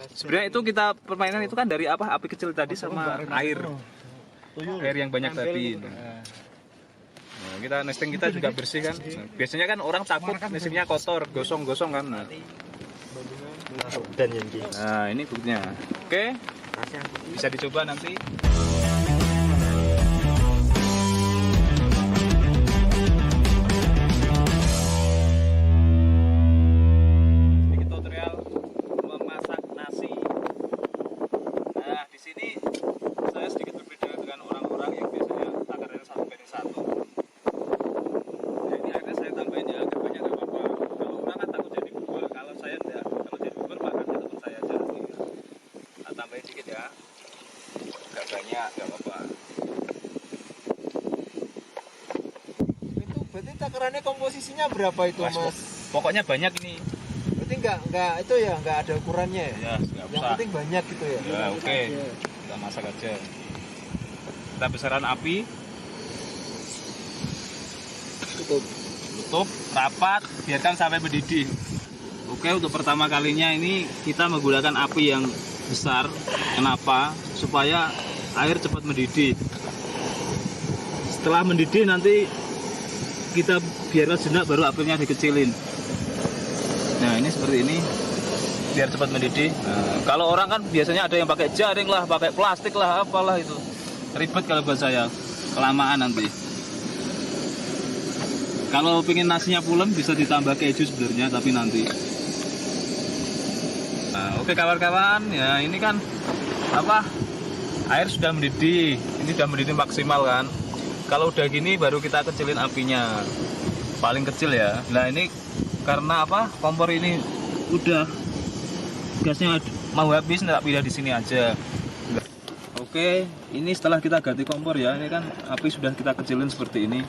Sebenarnya itu kita permainan itu kan dari apa? Api kecil tadi sama air yang banyak tadi. Nah, kita nesting kita juga bersih kan. Nah, biasanya kan orang takut nestingnya kotor, gosong-gosong kan. Nah, ini buktinya. Oke, bisa dicoba nanti. Nggak apa-apa. Itu berarti takarannya komposisinya berapa itu, Mas? Pokoknya banyak ini. Berarti nggak itu ya, nggak ada ukurannya ya? Ya, nggak usah. Yang penting banyak gitu ya? Ya, oke. Kita masak aja. Kita besaran api. Tutup rapat, biarkan sampai mendidih. Oke, untuk pertama kalinya ini kita menggunakan api yang besar. Kenapa? Supaya air cepat mendidih. Setelah mendidih nanti kita biarkan sejenak baru apinya dikecilin. Nah, ini seperti ini biar cepat mendidih. Nah, kalau orang kan biasanya ada yang pakai jaring lah, pakai plastik lah, apalah itu. Ribet kalau buat saya, kelamaan nanti. Kalau pengen nasinya pulen bisa ditambah keju sebenarnya, tapi nanti. Nah, oke kawan-kawan, ya ini kan apa? Air sudah mendidih, ini sudah mendidih maksimal kan. Kalau udah gini baru kita kecilin apinya, paling kecil ya. Nah ini karena apa? Kompor ini udah gasnya mau habis, nggak pindah di sini aja. Oke, ini setelah kita ganti kompor ya, ini kan api sudah kita kecilin seperti ini.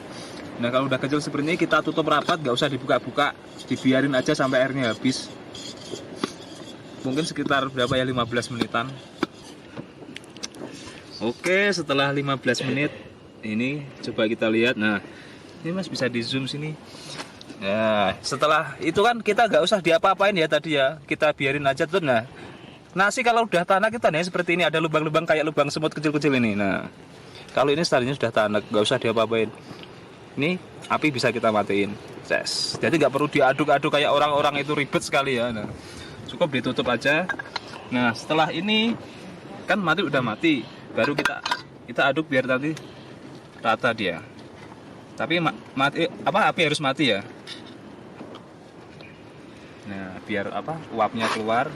Nah kalau udah kecil seperti ini kita tutup rapat, nggak usah dibuka-buka, dibiarin aja sampai airnya habis. Mungkin sekitar berapa ya, 15 menitan. Oke, setelah 15 menit ini coba kita lihat. Nah, ini Mas bisa di zoom sini. Nah, setelah itu kan kita nggak usah diapa-apain ya tadi ya. Kita biarin aja tuh. Nah, nasi kalau udah tanak kita nih seperti ini, ada lubang-lubang kayak lubang semut kecil-kecil ini. Nah, kalau ini tadinya sudah tanak, nggak usah diapa-apain. Ini api bisa kita matiin. Yes. Jadi nggak perlu diaduk-aduk kayak orang-orang itu, ribet sekali ya. Nah, cukup ditutup aja. Nah, setelah ini kan udah mati. Baru kita aduk biar nanti rata dia. Tapi api harus mati ya. Nah, biar uapnya keluar.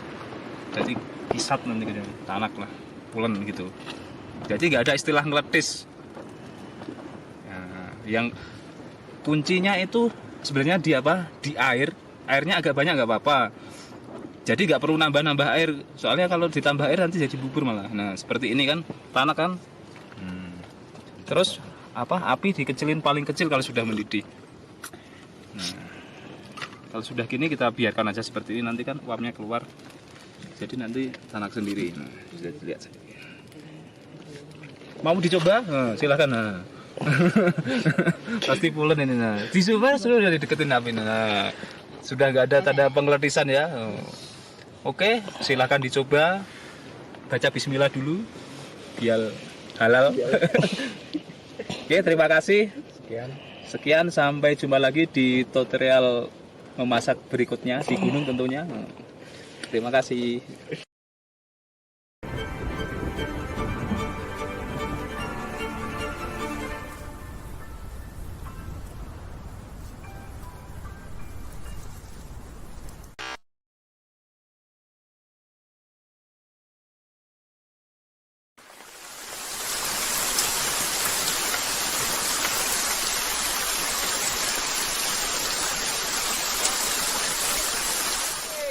Jadi kisat nanti gitu, tanak lah, pulen gitu. Jadi nggak ada istilah ngeletis. Nah, yang kuncinya itu sebenarnya di air. Airnya agak banyak nggak apa-apa. Jadi nggak perlu nambah-nambah air, soalnya kalau ditambah air nanti jadi bubur malah. Nah seperti ini kan, tanak kan. Terus api dikecilin paling kecil kalau sudah mendidih. Nah, kalau sudah gini kita biarkan aja seperti ini, nanti kan uapnya keluar. Jadi nanti tanak sendiri. Nah, bisa dilihat saja. Mau dicoba? Nah, silahkan. Nah. Pasti pulen ini. Nah, dicoba sudah dideketin api. Nah, sudah nggak ada tanda pengeletisan ya. Oke, silahkan dicoba. Baca bismillah dulu biar halal. Oke, terima kasih. Sekian, sampai jumpa lagi di tutorial memasak berikutnya di gunung tentunya. Terima kasih.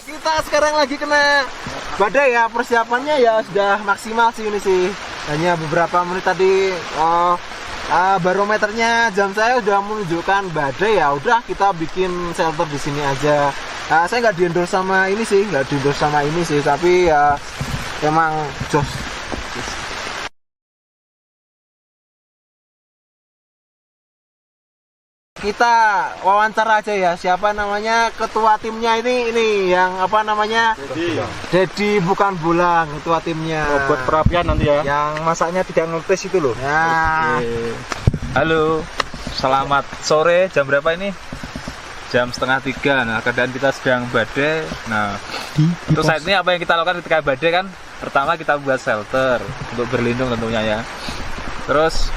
Kita sekarang lagi kena badai ya, persiapannya ya sudah maksimal sih ini sih. Hanya beberapa menit tadi barometernya jam saya sudah menunjukkan badai, ya udah kita bikin shelter di sini aja. Saya nggak di-endorse sama ini sih, tapi ya emang jos. Kita wawancara aja ya, siapa namanya ketua timnya ini yang apa namanya? Dedi bukan Bulang, ketua timnya. Oh, buat perapian nanti ya. Yang masaknya tidak ngetes itu loh. Ya. Halo, selamat sore. Jam berapa ini? Jam 2:30. Nah, keadaan kita sedang badai. Nah, untuk saat ini apa yang kita lakukan ketika badai kan? Pertama kita buat shelter untuk berlindung tentunya ya. Terus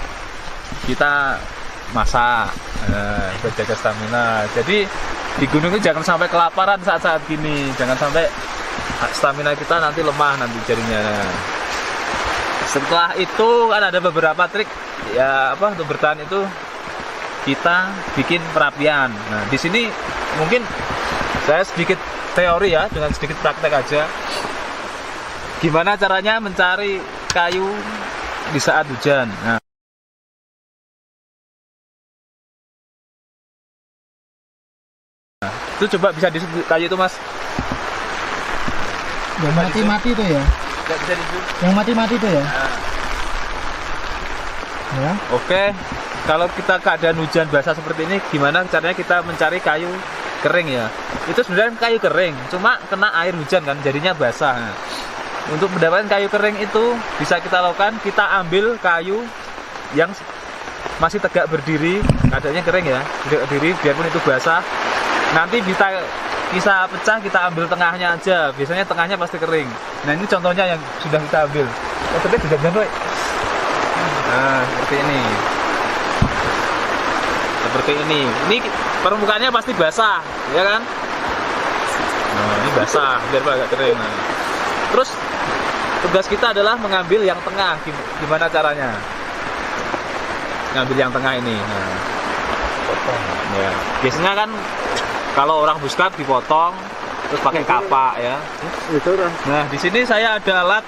kita masak, buat jaga stamina. Jadi di gunung itu jangan sampai kelaparan saat-saat gini. Jangan sampai stamina kita nanti lemah nanti jadinya. Setelah itu kan ada beberapa trik ya untuk bertahan itu kita bikin perapian. Nah, di sini mungkin saya sedikit teori ya dengan sedikit praktek aja. Gimana caranya mencari kayu di saat hujan. Nah, itu coba bisa di kayu itu mas. Yang mati-mati itu ya? Nggak bisa di Yang mati-mati itu ya? Ya. Oke, kalau kita keadaan hujan basah seperti ini, gimana caranya kita mencari kayu kering ya? Itu sebenarnya kayu kering, cuma kena air hujan kan, jadinya basah. Nah, untuk mendapatkan kayu kering itu bisa kita lakukan, kita ambil kayu yang masih tegak berdiri, keadaannya kering ya, tegak berdiri, biarpun itu basah. Nanti bisa pecah, kita ambil tengahnya aja. Biasanya tengahnya pasti kering. Nah, ini contohnya yang sudah kita ambil. Tapi tidak jangan. Nah, seperti ini. Seperti ini. Ini permukaannya pasti basah, ya kan? Nah, ini basah, biar agak kering. Nah. Terus tugas kita adalah mengambil yang tengah. Gimana caranya? Ngambil yang tengah ini. Nah. Potong. Ya. Biasanya kan kalau orang buskap dipotong terus pakai kapak ya. Itu kan. Nah, di sini saya ada alat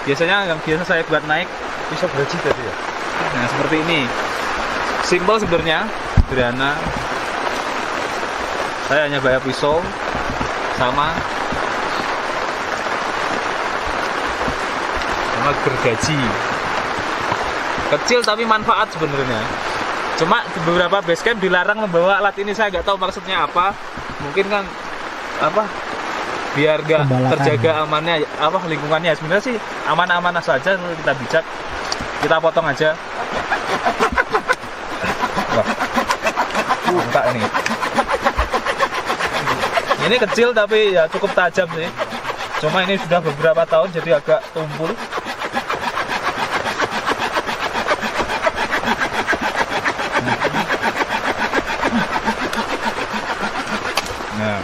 biasanya yang biasa saya buat naik Pisau gaji tadi ya. Nah, seperti ini. Simple sebenarnya, sederhana. Saya hanya bayar pisau sama gergaji. Kecil tapi manfaat sebenarnya. Cuma beberapa basecamp dilarang membawa alat ini, saya nggak tahu maksudnya apa. Mungkin kan biar nggak terjaga amannya lingkungannya. Sebenarnya sih aman-aman saja, kita bijak. Kita potong aja. Wah, enggak ini. Ini kecil tapi ya cukup tajam sih. Cuma ini sudah beberapa tahun jadi agak tumpul. Nah,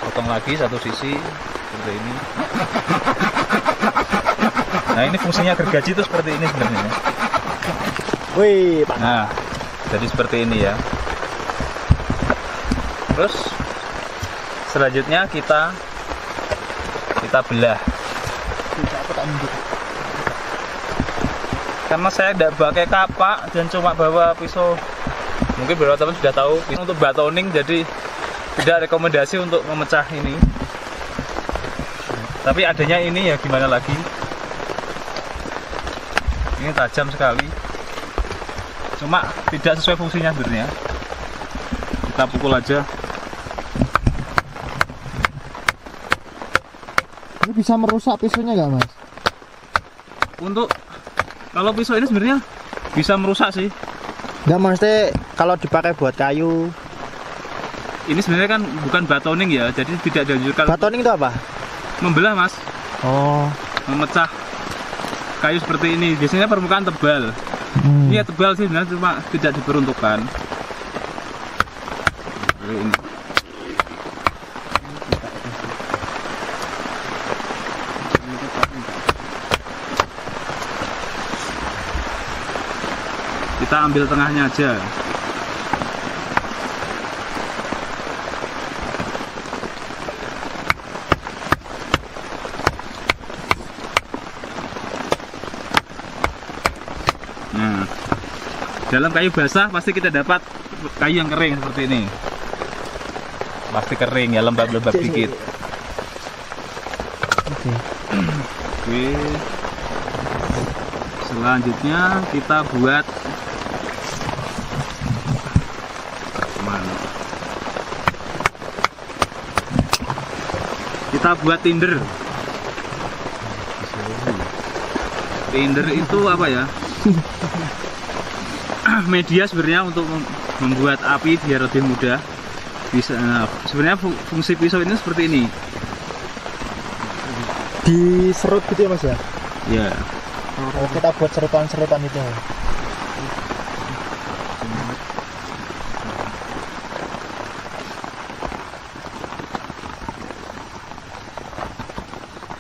potong lagi satu sisi seperti ini. Nah, ini fungsinya gergaji itu seperti ini sebenarnya. Wih, Pak. Nah, jadi seperti ini ya. Terus selanjutnya kita belah. Karena saya tidak pakai kapak dan cuma bawa pisau. Mungkin beberapa teman sudah tahu untuk batoning, jadi tidak rekomendasi untuk memecah ini. Tapi adanya ini ya gimana lagi. Ini tajam sekali. Cuma tidak sesuai fungsinya sebenarnya. Kita pukul aja. Ini bisa merusak pisaunya nggak, Mas? Untuk kalau pisau ini sebenarnya bisa merusak sih. Nggak, maksudnya kalau dipakai buat kayu. Ini sebenarnya kan bukan batoning ya, jadi tidak dianjurkan. Batoning itu apa? Membelah mas, Oh. memecah kayu seperti ini. Biasanya permukaan tebal. Ini ya tebal sih sebenarnya, cuma tidak diperuntukkan. Ini. Kita ambil tengahnya aja. Nah, dalam kayu basah pasti kita dapat kayu yang kering seperti ini. Pasti kering ya, lembab-lembab dikit. Oke. Oke. Selanjutnya kita buat kita buat tinder. Tinder itu apa ya? Media sebenarnya untuk membuat api biar lebih mudah. Bisa. Sebenarnya fungsi pisau ini seperti ini. Diserut gitu ya Mas ya? Ya. Oh, kita buat serutan-serutan itu.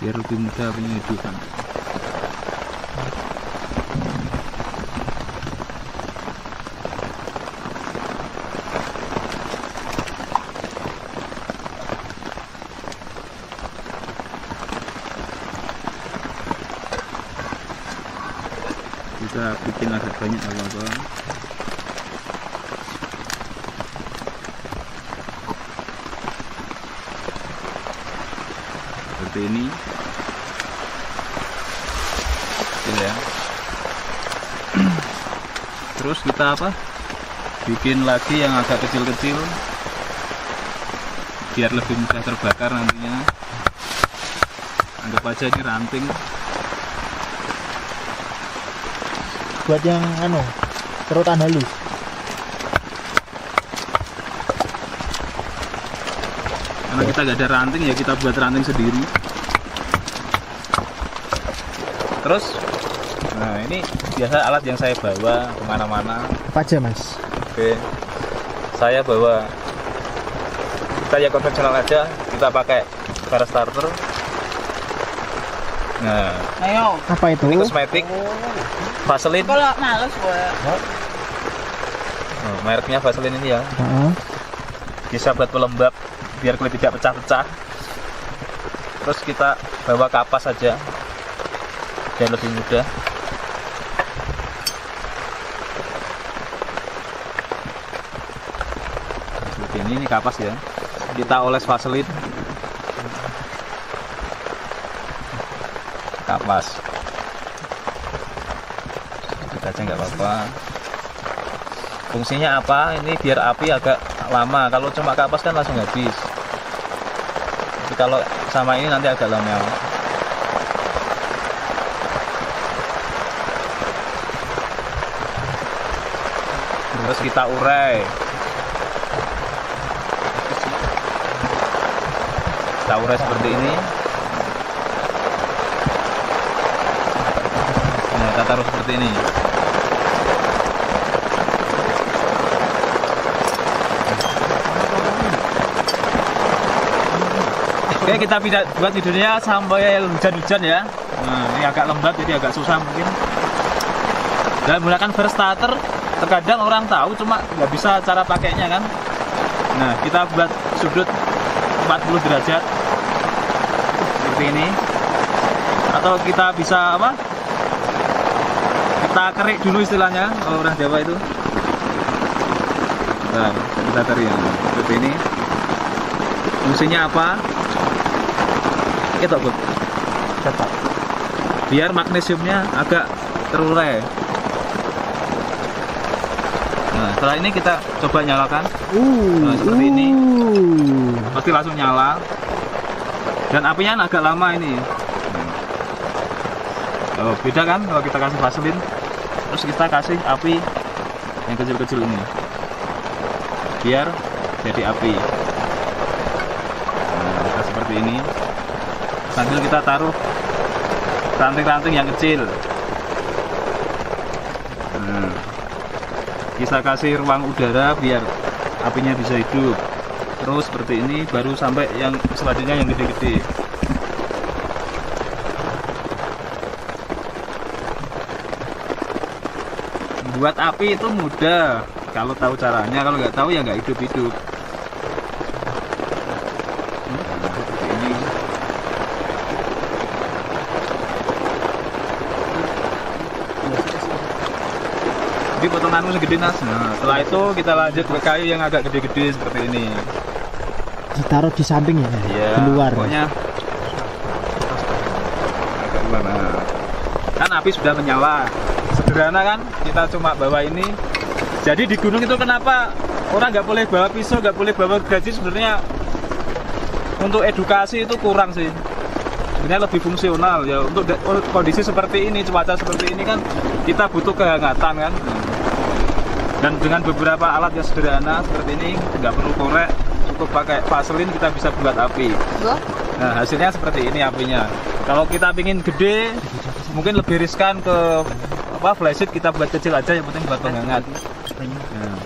Biar lebih mudah apinya hidupkan. Kita bikin agak banyak apa-apa. Seperti ini. Ya. Terus kita apa? Bikin lagi yang agak kecil-kecil biar lebih mudah terbakar nantinya. Anggap aja ini ranting. Buat yang serutan halus. Karena kita nggak ada ranting ya kita buat ranting sendiri. Terus, nah ini biasa alat yang saya bawa kemana-mana. Apa aja Mas? Oke, saya bawa kita yang konvensional aja. Kita pakai fire starter. Nah, Ayo. Apa itu? ini kosmetik, Vaseline. Kalau males gue. Oh, mereknya Vaseline ini ya. Heeh. Bisa buat pelembab biar kulit tidak pecah-pecah. Terus kita bawa kapas saja biar lebih mudah. Seperti ini kapas ya. Kita oles Vaseline. Kapas. Kita aja nggak apa-apa. Fungsinya apa? Ini biar api agak lama. Kalau cuma kapas kan langsung habis. Tapi kalau sama ini nanti agak lama. Terus kita urai. Kita urai seperti ini. Nah, kita taruh seperti ini. Oke, kita buat tidurnya sampai hujan-hujan ya. Nah, ini agak lembab jadi agak susah mungkin. Dan menggunakan fire starter, terkadang orang tahu cuma nggak bisa cara pakainya kan. Nah, kita buat sudut 40 derajat seperti ini. Atau kita bisa apa? Kita kerik dulu istilahnya kalau orang Jawa itu. Nah, kita tarik ya. Seperti ini. Fungsinya apa? Itu Bu. Biar magnesiumnya agak terurai. Nah, setelah ini kita coba nyalakan. Nah, seperti ini. Pasti langsung nyala. Dan apinya agak lama ini. Oh, beda kan kalau kita kasih Vaseline. Terus kita kasih api yang kecil-kecil ini. Biar jadi api. Nah, kita seperti ini. Sambil kita taruh ranting-ranting yang kecil. Nah, kita kasih ruang udara biar apinya bisa hidup. Terus seperti ini baru sampai yang selanjutnya yang gede-gede. Buat api itu mudah kalau tahu caranya, kalau nggak tahu ya nggak hidup-hidup. Seperti ini. Jadi potonganmu segede Nas. Nah, setelah itu kita lanjut ke kayu yang agak gede-gede seperti ini. Ditaruh di samping ya? Iya, Di luar. pokoknya agak luar. Nah, kan api sudah menyala. Sederhana kan? Kita cuma bawa ini. Jadi di gunung itu kenapa orang nggak boleh bawa pisau, nggak boleh bawa gaji? Sebenarnya untuk edukasi itu kurang sih. Sebenarnya lebih fungsional ya untuk kondisi seperti ini, cuaca seperti ini kan kita butuh kehangatan kan. Dan dengan beberapa alat yang sederhana seperti ini, nggak perlu korek, cukup pakai vaselin kita bisa buat api. Nah hasilnya seperti ini apinya. Kalau kita pingin gede, mungkin lebih riskan ke flysheet, kita buat kecil aja, yang penting buat penghangat. Nah.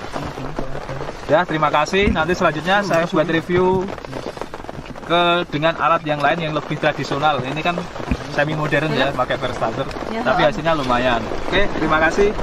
Ya terima kasih. Nanti selanjutnya saya buat review dengan alat yang lain yang lebih tradisional. Ini kan semi modern ya, pakai perstater, tapi hasilnya lumayan. Oke, terima kasih.